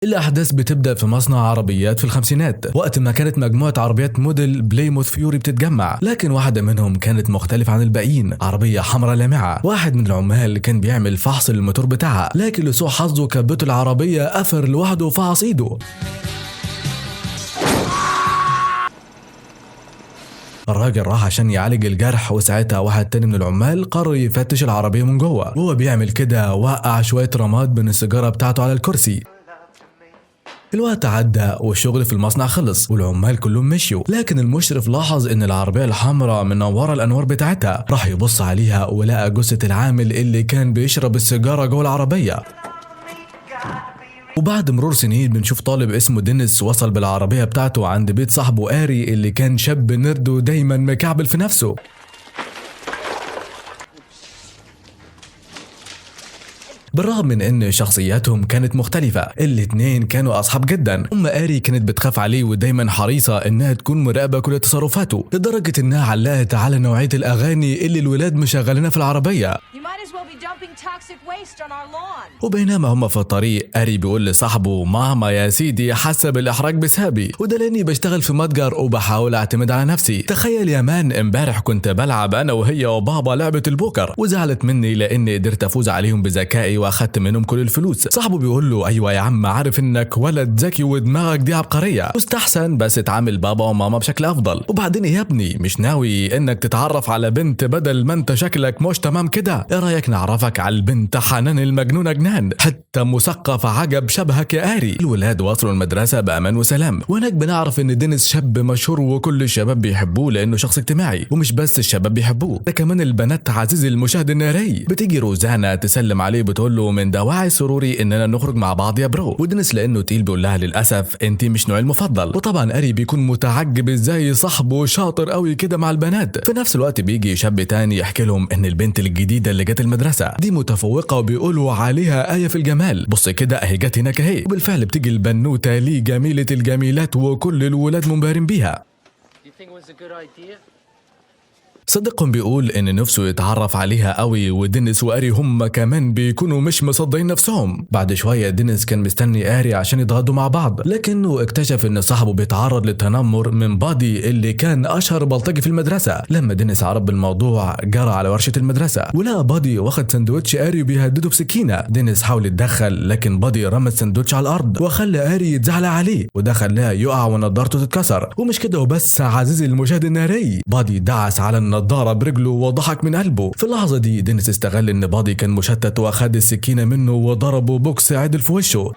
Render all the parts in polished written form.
الأحداث بتبدأ في مصنع عربيات في الخمسينات، وقت ما كانت مجموعة عربيات موديل بليموث فيوري بتتجمع، لكن واحدة منهم كانت مختلفة عن الباقيين، عربية حمراء لامعة. واحد من العمال كان بيعمل فحص للموتور بتاعها، لكن لسوء حظه كبته العربية قفر لوحده وفحص ايده. الراجل راح عشان يعالج الجرح، وساعتها واحد تاني من العمال قرر يفتش العربية من جوه، وهو بيعمل كده وقع شوية رماد من السيجارة بتاعته على الكرسي. الوقت عدى والشغل في المصنع خلص والعمال كلهم مشيوا، لكن المشرف لاحظ ان العربية الحمراء منورة الانوار بتاعتها. راح يبص عليها ولقى جثة العامل اللي كان بيشرب السيجارة جوه العربية. وبعد مرور سنين بنشوف طالب اسمه دينيس وصل بالعربية بتاعته عند بيت صاحبه آري اللي كان شاب نرد ودايما مكعبل في نفسه. بالرغم من ان شخصياتهم كانت مختلفة، الاتنين كانوا اصحاب جدا. آري كانت بتخاف عليه ودايما حريصة انها تكون مراقبة كل تصرفاته، لدرجة انها علقت على نوعية الاغاني اللي الولاد مشغلينها في العربية. وبينما هم في الطريق، آري بيقول لصاحبه: ماما يا سيدي حاسة بالاحراج بسببي، وده لاني بشتغل في متجر وبحاول اعتمد على نفسي. تخيل يا مان، امبارح كنت بلعب انا وهي وبابا لعبة البوكر، وزعلت مني لاني قدرت افوز عليهم بذكائي واخدت منهم كل الفلوس. صاحبه بيقول له: ايوه يا عم، عارف انك ولد ذكي ودماغك دي عبقرية، مستحسن بس تعامل بابا وماما بشكل افضل. وبعدين يا ابني، مش ناوي انك تتعرف على بنت بدل ما انت شكلك مش تمام كده؟ ايه رايك نعرفك على البنت حنان المجنونة جنان، حتى مثقفة عجب شبهك يا آري. الولاد وصلوا المدرسة بامان وسلام، وهناك بنعرف ان دينيس شاب مشهور وكل الشباب بيحبوه لانه شخص اجتماعي. ومش بس الشباب بيحبوه، ده كمان البنات عزيزي المشاهد الناري. بتيجي روزانا تسلم عليه، بتقول له: من دواعي سروري اننا نخرج مع بعض يا برو. ودينيس لانه تقيل بيقول لها: للاسف انت مش نوعي المفضل. وطبعا آري بيكون متعجب ازاي صاحبه شاطر قوي كده مع البنات. في نفس الوقت بيجي شاب تاني يحكي لهم ان البنت الجديده اللي جت المدرسه دي متفوقه وبيقولوا عليها آية في الجمال. بص كده اهي جت هناك اهي. وبالفعل بتيجي البنوته لي جميله الجميلات وكل الولاد منبهرين بيها. صديقهم بيقول ان نفسه يتعرف عليها قوي، ودينيس وآري هم كمان بيكونوا مش مصدقين نفسهم. بعد شويه دينيس كان مستني آري عشان يتغدوا مع بعض، لكنه اكتشف ان صاحبه بيتعرض للتنمر من بادي اللي كان اشهر بلطجي في المدرسه. لما دينيس عرف بالموضوع جرى على ورشه المدرسه، ولقى بادي واخد سندوتش آري وبيهدده بسكينه. دينيس حاول يتدخل، لكن بادي رمى السندوتش على الارض وخلى آري يتزحلق عليه، وده خلاه يقع ونضارته تتكسر. ومش كده وبس عزيزي المشاهد الناري، بادي دعس على النضاره برجله وضحك من قلبه. في اللحظه دي دينيس استغل ان بادي كان مشتت واخد السكينه منه وضربه بوكس عدل في وشه.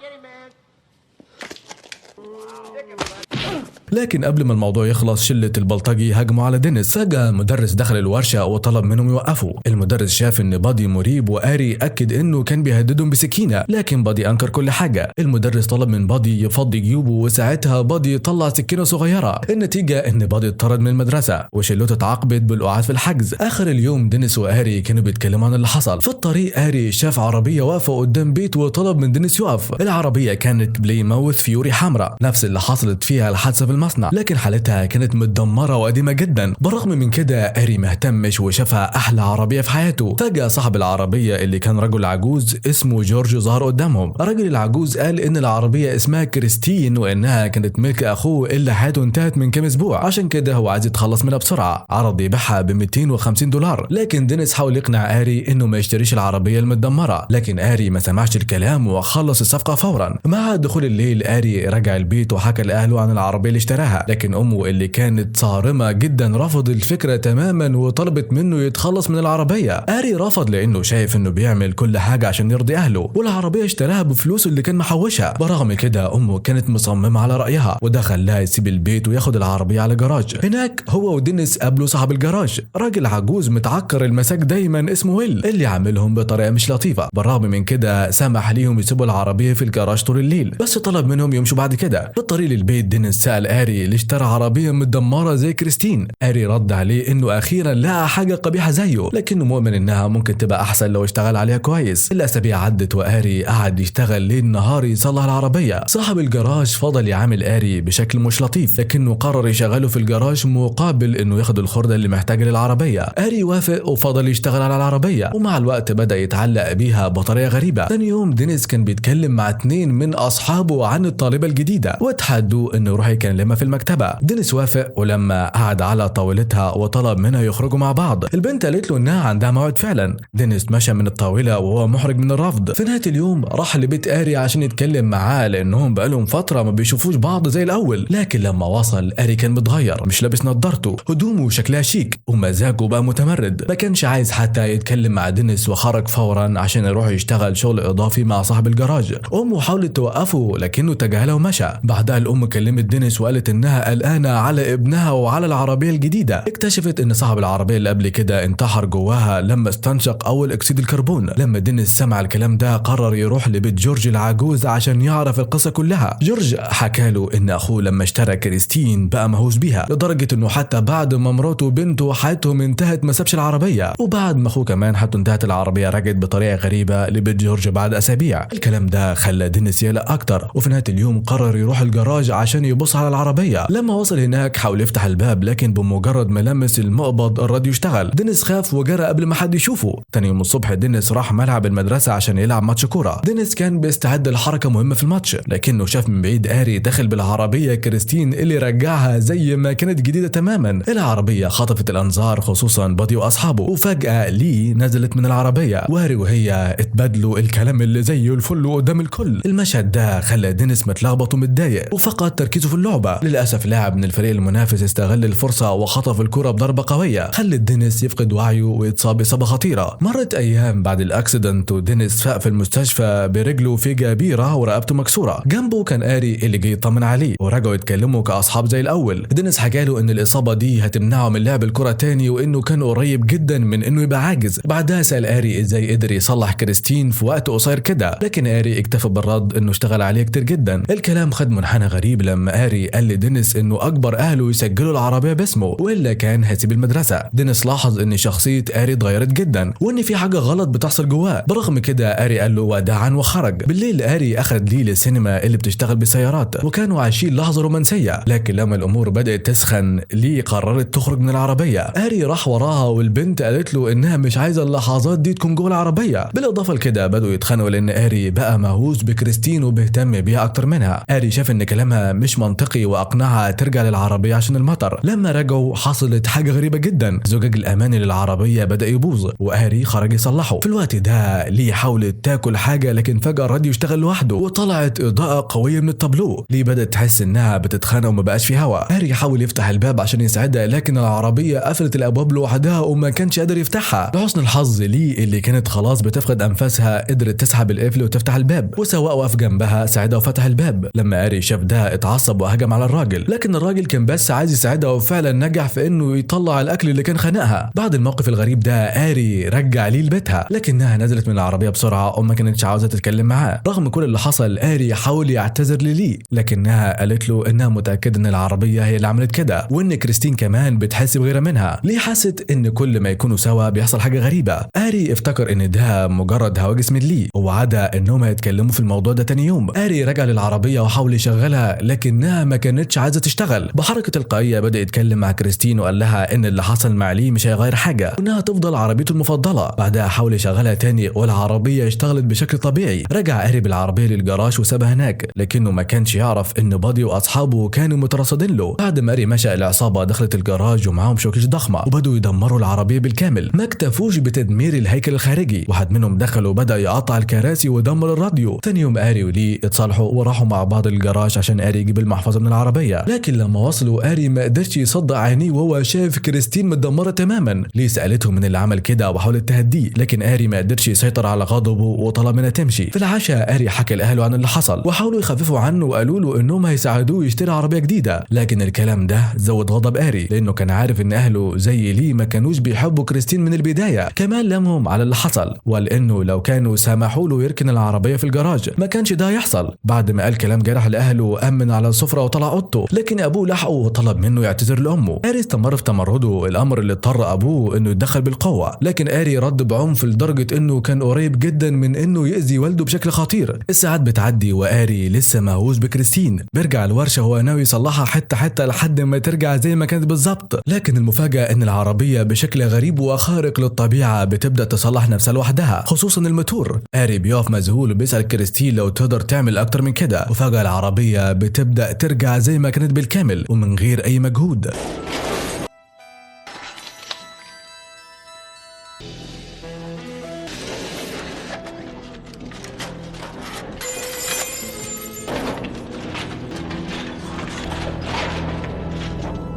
لكن قبل ما الموضوع يخلص، شلة البلطجي هجموا على دينيس. فجأة مدرس دخل الورشة وطلب منهم يوقفوا. المدرس شاف ان بادي مريب، وآري أكد انه كان بيهددهم بسكينة، لكن بادي انكر كل حاجة. المدرس طلب من بادي يفضي جيوبه، وساعتها بادي طلع سكينة صغيرة. النتيجة ان بادي اتطرد من المدرسة وشلته اتعاقبت بالقعاد في الحجز. اخر اليوم دينيس وآري كانوا بيتكلموا عن اللي حصل. في الطريق آري شاف عربية واقفة قدام بيت وطلب من دينيس يقف. العربية كانت بليموث فيوري حمراء، نفس اللي حصلت فيها الحادثة في المصنع، لكن حالتها كانت متدمرة وقديمة جدا. بالرغم من كده آري مهتمش وشافها أحلى عربية في حياته. فجأة صاحب العربية اللي كان رجل عجوز اسمه جورج ظهر قدامهم. الراجل العجوز قال إن العربية اسمها كريستين، وإنها كانت ملك أخوه اللي حياته انتهت من كام أسبوع، عشان كده هو عايز يتخلص منها بسرعة. عرض يبيعها ب $250، لكن دينيس حاول يقنع آري إنه ما يشتريش العربية المتدمرة، لكن آري ما سمعش الكلام وخلص الصفقة فورا. مع دخول الليل آري رجع البيت وحكى لأهله عن العربية اللي اشتراها، لكن أمه اللي كانت صارمة جدا رفض الفكرة تماما وطلبت منه يتخلص من العربية. آري رفض لأنه شايف إنه بيعمل كل حاجة عشان يرضي أهله، والعربية اشتراها بفلوسه اللي كان محوشها. برغم كده أمه كانت مصممة على رأيها، وده خلاها يسيب البيت وياخد العربية على جراج. هناك هو ودينيس قابلوا صاحب الجراج، راجل عجوز متعكر المساك دايما اسمه ويل، اللي عاملهم بطريقة مش لطيفة. بالرغم من كده سمح ليهم يسيبوا العربية في الجراج طول الليل، بس طلب منهم يمشوا بعد كده. في الطريق للبيت دينيس سأل آري اللي اشترى عربية متدمرة زي كريستين. آري رد عليه انه اخيرا لقى حاجة قبيحة زيه، لكنه مؤمن انها ممكن تبقى احسن لو اشتغل عليها كويس. الاسابيع عدت وآري قعد يشتغل ليل نهار يصلح العربية. صاحب الجراج فضل يعامل آري بشكل مش لطيف، لكنه قرر يشغله في الجراج مقابل انه ياخد الخردة اللي محتاجها للعربية. آري وافق وفضل يشتغل على العربية، ومع الوقت بدأ يتعلق بيها بطريقة غريبة. ثاني يوم دينيس كان بيتكلم مع 2 من اصحابه عن الطالبة الجديدة، وتحدوا انه يروح يكلمها في المكتبة. دينيس وافق، ولما قعد على طاولتها وطلب منها يخرجوا مع بعض. البنت قالت له انها عندها موعد فعلا. دينيس مشى من الطاولة وهو محرج من الرفض. في نهاية اليوم راح لبيت آري عشان يتكلم معاه، لانهم بقالهم فترة ما بيشوفوش بعض زي الاول. لكن لما وصل آري كان متغير، مش لابس نظارته، هدومه شكلها شيك، ومزاجه بقى متمرد. ما كانش عايز حتى يتكلم مع دينيس، وخرج فورا عشان يروح يشتغل شغل اضافي مع صاحب الجراج. امه حاولت توقفه لكنه تجاهلها ومشى. بعدها الام كلمت دينيس وقالت انها قلقانه على ابنها وعلى العربيه الجديده. اكتشفت ان صاحب العربيه اللي قبل كده انتحر جواها لما استنشق اول اكسيد الكربون. لما دينيس سمع الكلام ده قرر يروح لبيت جورج العجوز عشان يعرف القصه كلها. جورج حكى له ان اخوه لما اشترى كريستين بقى مهووس بيها، لدرجه انه حتى بعد ما مراته وبنته حياتهم انتهت ما سابش العربيه. وبعد ما اخوه كمان حتى انتهت العربيه، رجعت بطريقه غريبه لبيت جورج بعد اسابيع. الكلام ده خلى دينيس يقلق اكتر، وفي نهايه اليوم قرر يروح الجراج عشان يبص على العربيه. لما وصل هناك حاول يفتح الباب، لكن بمجرد ما لمس المقبض الراديو اشتغل. دينيس خاف وجرى قبل ما حد يشوفه. تاني يوم الصبح دينيس راح ملعب المدرسه عشان يلعب ماتش كوره. دينيس كان بيستعد لحركه مهمه في الماتش، لكنه شاف من بعيد آري داخل بالعربيه كريستين اللي رجعها زي ما كانت جديده تماما. العربيه خطفت الانظار، خصوصا بادي واصحابه، وفجاه لي نزلت من العربيه، وآري وهي اتبادلوا الكلام اللي زي الفل قدام الكل. المشهد ده خلى دينيس متلخبط ومتضايق وفقد تركيزه في اللعبه. للاسف لاعب من الفريق المنافس استغل الفرصه وخطف الكره بضربه قويه، خلت دينيس يفقد وعيه ويتصاب اصابه خطيره. مرت ايام بعد الاكسيدنت ودينيس فاق في المستشفى برجله في جبيره ورقبته مكسوره. جنبه كان آري اللي جه يطمن عليه، ورجعوا يتكلموا كاصحاب زي الاول. دينيس حكى له ان الاصابه دي هتمنعه من لعب الكره تاني، وانه كان قريب جدا من انه يبقى عاجز. بعدها سال آري ازاي قدر يصلح كريستين في وقت قصير كده، لكن آري اكتفى بالرد انه اشتغل عليه كتير جدا. الكلام خد منحنى غريب لما آري قال لدينيس انه اجبر اهله يسجلوا العربيه باسمه، والا كان هيسيب المدرسه. دينيس لاحظ ان شخصيه آري اتغيرت جدا، وان في حاجه غلط بتحصل جواه. برغم كده آري قال له وداعا وخرج. بالليل آري اخذ لي للسينما اللي بتشتغل بالسيارات، وكانوا عايشين لحظه رومانسيه. لكن لما الامور بدات تسخن، لي قررت تخرج من العربيه. آري راح وراها، والبنت قالت له انها مش عايزه اللحظات دي تكون جوه العربيه. بالاضافه لكده بدأوا يتخانقوا لان آري بقى مهووس بكريستين وبيهتم بيها اكتر منها. آري شاف ان كلامها مش منطقي واقنعها ترجع للعربيه عشان المطر. لما رجعوا حصلت حاجه غريبه جدا، زجاج الامان للعربيه بدأ يبوظ، وآري خرج يصلحه. في الوقت ده لي حاولت تاكل حاجه، لكن فجاه الراديو اشتغل لوحده وطلعت اضاءه قويه من التابلو. لي بدأت تحس انها بتتخانق وما بقاش في هواء. آري حاول يفتح الباب عشان يساعدها، لكن العربيه قفلت الابواب لوحدها وما كانش قادر يفتحها. لحسن الحظ لي اللي كانت خلاص بتفقد انفاسها قدرت تسحب القفل وتفتح الباب، وسواق وقف جنبها ساعدها وفتح الباب. لما آري شاف ده اتعصب وهجم على الراجل، لكن الراجل كان بس عايز يساعدها، وفعلا نجح في انه يطلع الاكل اللي كان خانقها. بعد الموقف الغريب ده آري رجع لي لبيتها، لكنها نزلت من العربيه بسرعه وما كانتش عاوزه تتكلم معاه. رغم كل اللي حصل آري حاول يعتذر للي، لكنها قالت له انها متاكده ان العربيه هي اللي عملت كده، وان كريستين كمان بتحس بغيرها منها. لي حست ان كل ما يكونوا سوا بيحصل حاجه غريبه. آري افتكر ان ده مجرد هواجس من لي، ووعدها انهم هيتكلموا في الموضوع ده تاني يوم. آري رجع للعربيه وحاول يشغلها، لكنها ما كانتش عايزه تشتغل. بحركه تلقائيه بدا يتكلم مع كريستين وقال لها ان اللي حصل مع لي مش هيغير حاجه، وانها تفضل عربيته المفضله. بعدها حاول يشغلها تاني والعربيه اشتغلت بشكل طبيعي. رجع آري بالعربيه للجراج وسابها هناك، لكنه ما كانش يعرف ان بادي واصحابه كانوا مترصدين له. بعد ما آري مشى، العصابه دخلت الجراج ومعاهم شوكيش ضخمه، وبدوا يدمروا العربيه بالكامل. ما اكتفوش بتدمير الهيكل الخارجي، واحد منهم دخل وبدا يقطع الكراسي ودمر الراديو. ثاني يوم آري ولي اتصالحوا وراحوا مع بعض الجراج عشان آري يجيب المحفظه من العربيه. لكن لما وصلوا آري ما قدرش يصدق عينيه وهو شايف كريستين متدمره تماما. لي سالته من اللي عمل كده وحاولت تهديه، لكن آري ما قدرش يسيطر على غضبه وطلب منها تمشي. في العشاء آري حكى لاهله عن اللي حصل، وحاولوا يخففوا عنه وقالوا له انهم هيساعدوه يشتري عربيه جديده. لكن الكلام ده زود غضب آري، لانه كان عارف ان اهله زي لي ما كانوش بيحبوا كريستين من البدايه. كمان لامهم على اللي حصل، ولانه لو كانوا سمحوا له يركن العربيه في الجراج ما كانش ده يحصل. بعد ما قال كلام جرح لاهله، امن على السفره وطلب طلع اوضته، لكن ابوه لحقه وطلب منه يعتذر لامه. آري استمر في تمرده، الامر اللي اضطر ابوه انه يتدخل بالقوه، لكن آري رد بعنف لدرجه انه كان قريب جدا من انه يأذي والده بشكل خطير. الساعات بتعدي وآري لسه مهووس بكريستين، بيرجع الورشه وهو ناوي يصلحها حته حته لحد ما ترجع زي ما كانت بالظبط، لكن المفاجاه ان العربيه بشكل غريب وخارق للطبيعه بتبدا تصلح نفسها لوحدها، خصوصا الموتور. آري بيقف مذهول وبيسأل كريستين لو تقدر تعمل اكتر من كده، وفجاه العربيه بتبدا ترجع زي ما كانت بالكامل ومن غير اي مجهود.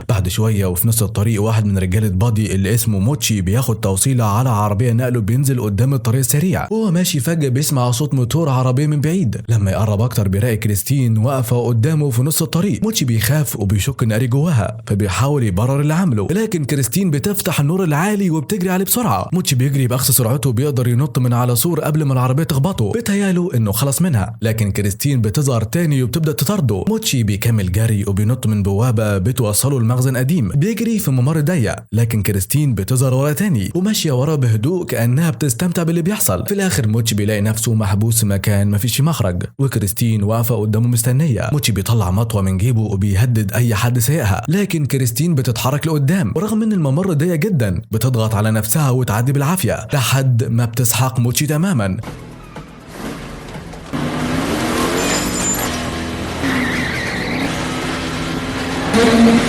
بعد شويه وفي نص الطريق واحد من رجاله بادي اللي اسمه موتشي بياخد توصيله على عربيه نقله بينزل قدام الطريق السريع، وهو ماشي فجاه بيسمع صوت موتور عربيه من بعيد. لما يقرب اكتر بيلاقي كريستين واقفه قدامه في نص الطريق. موتشي بيخاف وبيشك ان آري جواها، فبيحاول يبرر اللي عمله، لكن كريستين بتفتح النور العالي وبتجري عليه بسرعه. موتشي بيجري باقصى سرعته وبيقدر ينط من على سور قبل ما العربيه تخبطه، بيتهيأله انه خلص منها، لكن كريستين بتظهر تاني وبتبدا تطارده. موتشي بيكمل جري وبينط من بوابه بتوصله لمخزن قديم، بيجري في ممر ضيق، لكن كريستين بتظهر ورا تاني وماشيه وراه بهدوء كانها بتستمتع باللي بيحصل. في الاخر موتشي بيلاقي نفسه محبوس في مكان مفيش مخرج، وكريستين واقفه قدامه مستنيه. موتشي بيطلع مطوه من جيبه وبيهدد اي حد سايقها، لكن كريستين بتتحرك لقدام، ورغم ان الممر ضيق جدا بتضغط على نفسها وتعدي بالعافيه لحد ما بتسحق موتشي تماما.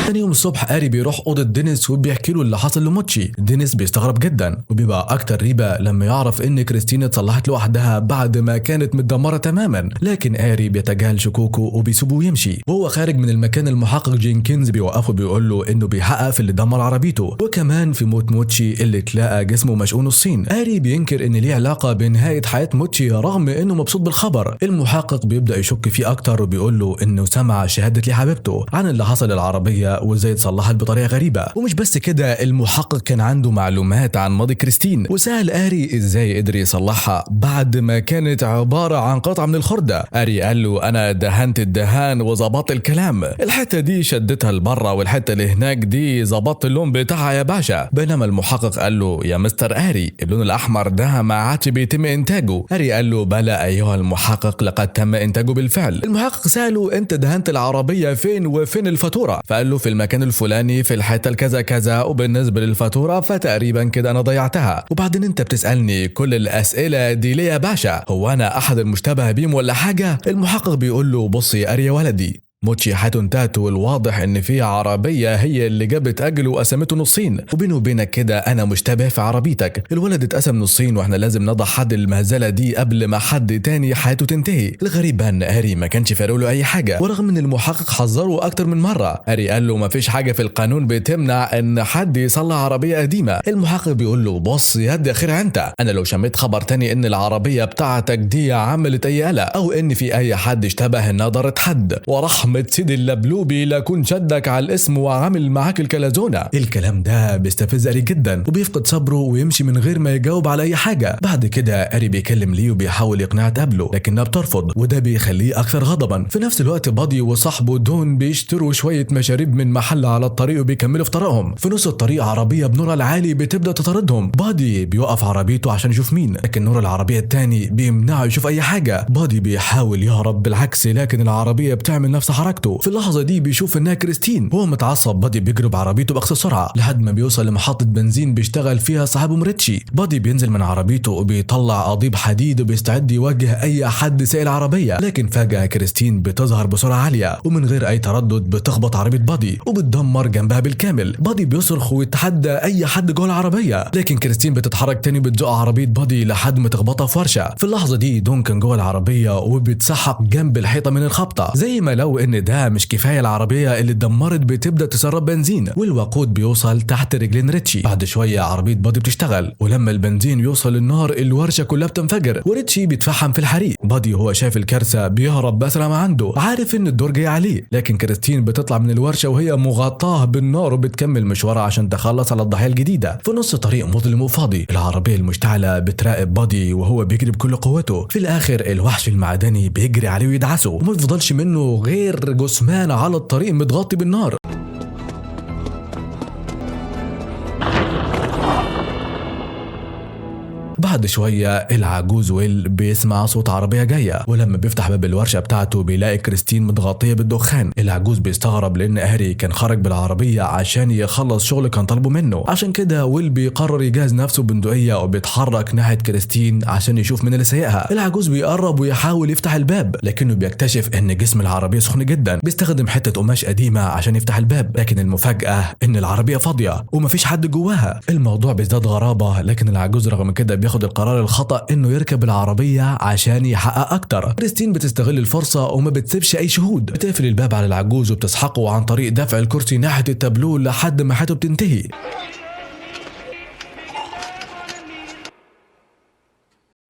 تاني يوم الصبح آري بيروح أوضة دينيس وبيحكي له اللي حصل لموتشي. دينيس بيستغرب جدا وبيبقى أكتر ريبة لما يعرف إن كريستين اتصلحت لوحدها بعد ما كانت متدمرة تماما، لكن آري بيتجاهل شكوكه وبيسيبه ويمشي. وهو خارج من المكان المحقق جينكينز بيوقفه بيقول له إنه بيحقق في اللي دمر عربيته وكمان في موت موتشي اللي تلاقى جسمه مشقون نصين. آري بينكر إن ليه علاقة بنهاية حياة موتشي رغم إنه مبسوط بالخبر. المحقق بيبدأ يشك فيه أكتر وبيقول له إنه سمع شهادة لحبيبته عن اللي حصل للعربية وازاي اتصلحت بطريقه غريبه. ومش بس كده، المحقق كان عنده معلومات عن ماضي كريستين وسأل آري ازاي قدر يصلحها بعد ما كانت عباره عن قطعه من الخرده. آري قال له انا دهنت الدهان وظبطت الكلام، الحته دي شدتها لبره والحته اللي هناك دي ظبطت اللون بتاعها يا باشا. بينما المحقق قال له يا مستر آري اللون الاحمر ده ما عادش بيتم انتاجه. آري قال له بلى ايها المحقق لقد تم انتاجه بالفعل. المحقق سأله انت دهنت العربيه فين وفين الفاتوره؟ فقال له في المكان الفلاني في الحته الكذا كذا، وبالنسبه للفاتوره فتقريبا كده انا ضيعتها. وبعدين انت بتسالني كل الاسئله دي ليه يا باشا؟ هو انا احد المشتبه بيهم ولا حاجه؟ المحقق بيقول له بص يا آري يا ولدي، موتشي حياته انتهت والواضح ان في عربيه هي اللي جابت اجله وقسمته نصين، وبيني وبينك كده انا مشتبه في عربيتك. الولد اتقسم نصين واحنا لازم نضع حد للمهزله دي قبل ما حد تاني حياته تنتهي. الغريب بقى ان آري ما كانش فارق له اي حاجه، ورغم ان المحقق حذره اكتر من مره. آري قال له ما فيش حاجه في القانون بتمنع ان حد يصلح عربيه قديمه. المحقق بيقول له بص يا دي اخرها انت، انا لو شميت خبر تاني ان العربيه بتاعتك دي عملت اي قلق او ان في اي حد اشتبه انها ضرت حد، ورحمه سيدي اللبلوبي لكون شدك على الاسم وعامل معاك الكلازونه. الكلام ده بيستفز آري جدا وبيفقد صبره ويمشي من غير ما يجاوب على اي حاجه. بعد كده آري بيكلم ليه وبيحاول يقنعها تقابله، لكنها بترفض وده بيخليه اكثر غضبا. في نفس الوقت بادي وصاحبه دون بيشتروا شويه مشاريب من محل على الطريق وبيكملوا في طريقهم. في نص الطريق عربيه بنورها العالي بتبدا تطاردهم. بادي بيوقف عربيته عشان يشوف مين، لكن نور العربيه الثاني بيمنعه يشوف اي حاجه. بادي بيحاول يهرب بالعكس لكن العربيه بتعمل نفس حركته. في اللحظه دي بيشوف انها كريستين. هو متعصب بادي بيجري بعربيته باقصى سرعه لحد ما بيوصل لمحطه بنزين بيشتغل فيها صاحبه ريتشي. بادي بينزل من عربيته وبيطلع قضيب حديد وبيستعد يواجه اي حد سايق العربيه، لكن فجاه كريستين بتظهر بسرعه عاليه ومن غير اي تردد بتخبط عربيه بادي وبتدمر جنبها بالكامل. بادي بيصرخ ويتحدى اي حد جوه العربيه، لكن كريستين بتتحرك تاني وبتزق عربيه بادي لحد ما تخبطها في ورشه. في اللحظه دي دون كان جوه العربيه وبيتسحق جنب الحيطه من الخبطه، زي ما لو ان ده مش كفايه العربيه اللي اتدمرت بتبدا تسرب بنزين والوقود بيوصل تحت رجلين ريتشي. بعد شويه عربيه بادي بتشتغل ولما البنزين يوصل للنار الورشه كلها بتنفجر وريتشي بيتفحم في الحريق. بادي هو شايف الكارثه بيهرب بأسرع ما عنده عارف ان الدور جاي عليه، لكن كريستين بتطلع من الورشه وهي مغطاه بالنار وبتكمل مشوارها عشان تخلص على الضحيه الجديده. في نص طريق مظلم وفاضي العربيه المشتعله بتراقب بادي وهو بيجري بكل قوته. في الاخر الوحش المعدني بيجري عليه ويدعسه وما بيفضلش منه غير آخر جثمان على الطريق متغطي بالنار. بعد شوية العجوز ويل بيسمع صوت عربية جاية، ولما بيفتح باب الورشة بتاعته بيلاقي كريستين متغطية بالدخان. العجوز بيستغرب لأن هاري كان خرج بالعربية عشان يخلص شغل كان طالبه منه، عشان كده ويل بيقرر يجهز نفسه ببندقية وبيتحرك ناحية كريستين عشان يشوف مين اللي سايقها. العجوز بيقرب ويحاول يفتح الباب، لكنه بيكتشف إن جسم العربية سخن جدا. بيستخدم حتة قماش قديمة عشان يفتح الباب، لكن المفاجأة إن العربية فاضية ومفيش حد جواها. الموضوع بيزداد غرابة، لكن العجوز رغم كده بياخد القرار الخطأ انه يركب العربية عشان يحقق اكتر. كريستين بتستغل الفرصة وما بتسيبش اي شهود، بتقفل الباب على العجوز وبتسحقه عن طريق دفع الكرسي ناحية التابلو لحد ما حياته بتنتهي.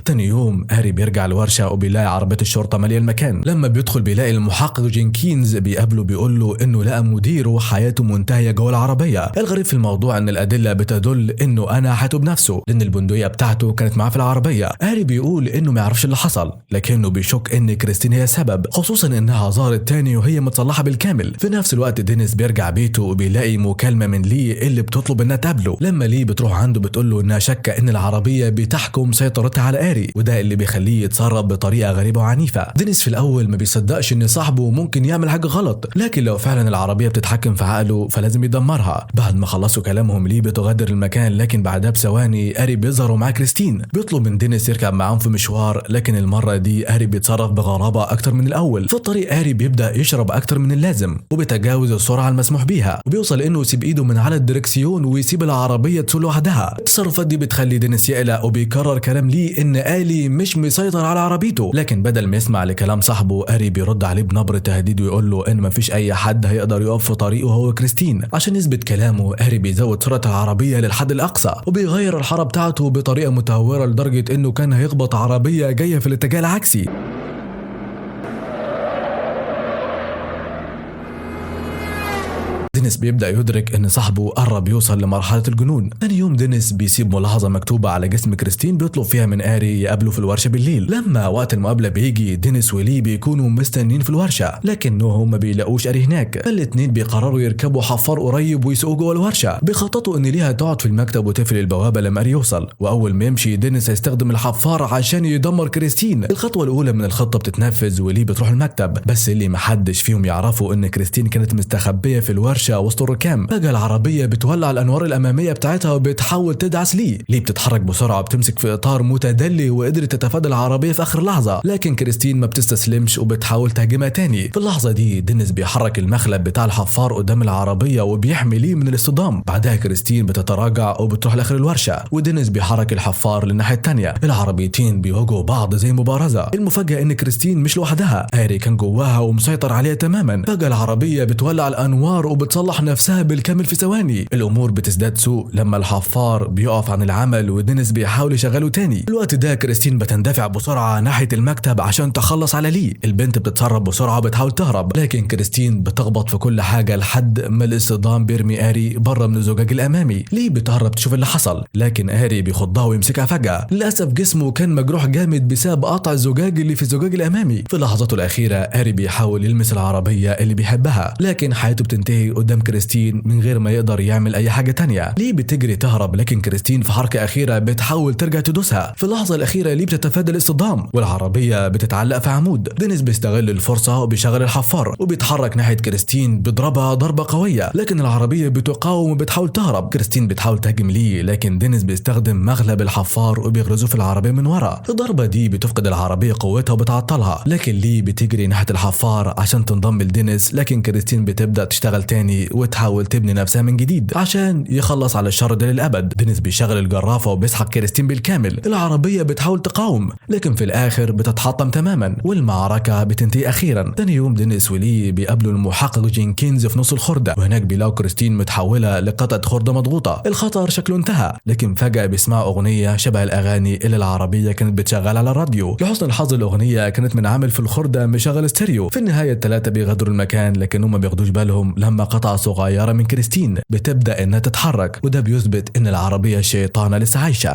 تاني يوم هاري بيرجع الورشة وبيلاقي عربية الشرطة مالية المكان. لما بيدخل بيلاقي المحقق جينكينز بيقابله، بيقول له انه لقى مديره حياته منتهية جوه العربية. الغريب في الموضوع ان الادلة بتدل انه انا حياته بنفسه، لان البندقية بتاعته كانت معاه في العربية. هاري بيقول انه ما يعرفش اللي حصل، لكنه بيشك ان كريستين هي السبب، خصوصا انها ظهرت تاني وهي متصلحة بالكامل. في نفس الوقت دينيس بيرجع بيته وبيلاقي مكالمة من لي اللي بتطلب انها تقابله. لما لي بتروح عنده بتقول له انها شاكة ان العربية بتحكم سيطرتها على هاري، وده اللي بيخليه يتصرف بطريقه غريبه وعنيفه. دينيس في الاول ما بيصدقش ان صاحبه ممكن يعمل حاجه غلط، لكن لو فعلا العربيه بتتحكم في عقله فلازم يدمرها. بعد ما خلصوا كلامهم لي بتغادر المكان، لكن بعدها بثواني هاري بيظهر مع كريستين. بيطلب من دينيس يركب معاهم في مشوار، لكن المره دي هاري بيتصرف بغرابه اكتر من الاول. في الطريق هاري بيبدا يشرب اكتر من اللازم وبيتجاوز السرعه المسموح بيها، وبيوصل انه يسيب ايده من على الدركسيون ويسيب العربيه تسوق لوحدها. التصرفات دي بتخلي دينيس يقلق وبيكرر كلام لي ان آلي مش مسيطر على عربيته، لكن بدل ما يسمع لكلام صاحبه هاري بيرد عليه بنبرة تهديد ويقول له ان مفيش اي حد هيقدر يقف في طريقه هو كريستين. عشان يثبت كلامه هاري بيزود سرعة العربية للحد الاقصى وبيغير الحارة بتاعته بطريقة متهورة لدرجة انه كان هيخبط عربية جاية في الاتجاه العكسي. دينيس بيبدأ يدرك ان صاحبه قرب يوصل لمرحلة الجنون. ثاني يوم دينيس بيسيب ملاحظة مكتوبة على جسم كريستين بيطلب فيها من هاري يقابله في الورشة بالليل. لما وقت المقابلة بيجي دينيس ولي بيكونوا مستنين في الورشة، لكنهم ما بيلاقوش هاري هناك. فالاتنين بيقرروا يركبوا حفار قريب ويسوقوا جوه الورشة. بيخططوا ان ليها تقعد في المكتب وتقفل البوابة لما هاري يوصل، واول ما يمشي دينيس هيستخدم الحفار عشان يدمر كريستين. الخطوة الاولى من الخطة بتتنفذ ولي بتروح المكتب، بس اللي محدش فيهم يعرفوا ان كريستين كانت مستخبية في الورشة وسط الركام. فجأة العربية بتولع الأنوار الأمامية بتاعتها وبتحاول تدعس لي بتتحرك بسرعة بتمسك في إطار متدلي وقدرت تتفادى العربية في آخر لحظة، لكن كريستين ما بتستسلمش وبتحاول تهاجمها تاني. في اللحظة دي دينيس بيحرك المخلب بتاع الحفار قدام العربية وبيحمي لي من الاصطدام. بعدها كريستين بتتراجع وبتروح لآخر الورشة ودينيس بيحرك الحفار للناحية التانية. العربيتين بيواجهوا بعض زي مبارزة. المفاجأة إن كريستين مش لوحدها، هاري كان جواها ومسيطر عليها تماما. فجأة العربية بتولع الأنوار وبتصلح نفسها بالكامل في ثواني. الامور بتزداد سوء لما الحفار بيقف عن العمل ودينيس بيحاول يشغله تاني. الوقت ده كريستين بتندفع بسرعه ناحيه المكتب عشان تخلص على لي. البنت بتتصرف بسرعه وبتحاول تهرب، لكن كريستين بتخبط في كل حاجه لحد ما الاصطدام بيرمي هاري بره من الزجاج الامامي. لي بتهرب تشوف اللي حصل، لكن هاري بيخضها ويمسكها فجاه. للاسف جسمه كان مجروح جامد بسبب قطع الزجاج اللي في الزجاج الامامي. في لحظاته الاخيره هاري بيحاول يلمس العربيه اللي بيحبها، لكن حياته بتنتهي قدام كريستين من غير ما يقدر يعمل اي حاجه تانية. لي بتجري تهرب، لكن كريستين في حركه اخيره بتحاول ترجع تدوسها. في اللحظه الاخيره لي بتتفادى الاصطدام والعربيه بتتعلق في عمود. دينيس بيستغل الفرصه وبيشغل الحفار وبيتحرك ناحيه كريستين بيضربها ضربه قويه، لكن العربيه بتقاوم وبتحاول تهرب. كريستين بتحاول تهاجم لي، لكن دينيس بيستخدم مغلب الحفار وبيغرزه في العربيه من ورا. الضربه دي بتفقد العربيه قوتها وبتعطلها، لكن لي بتجري ناحيه الحفار عشان تنضم لدينيس، لكن كريستين بتبدا تشتغل تاني وتحاول تبني نفسها من جديد عشان يخلص على الشر ده للابد. دينيس بيشغل الجرافه وبيسحق كريستين بالكامل. العربيه بتحاول تقاوم، لكن في الاخر بتتحطم تماما والمعركه بتنتهي اخيرا. تاني يوم دينيس ولي بيقابلوا المحقق جينكينز في نص الخرده، وهناك بيلاقوا كريستين متحوله لقطعه خرده مضغوطه. الخطر شكله انتهى، لكن فجاه بيسمعوا اغنيه شبه الاغاني اللي العربيه كانت بتشغل على الراديو. لحسن الحظ الاغنيه كانت من عامل في الخرده مشغل ستيريو. في النهايه الثلاثه بيغادروا المكان، لكنهم ما بياخدوش بالهم لما قطعه صغيره من كريستين بتبدا انها تتحرك، وده بيثبت ان العربيه الشيطانه لسه عايشه.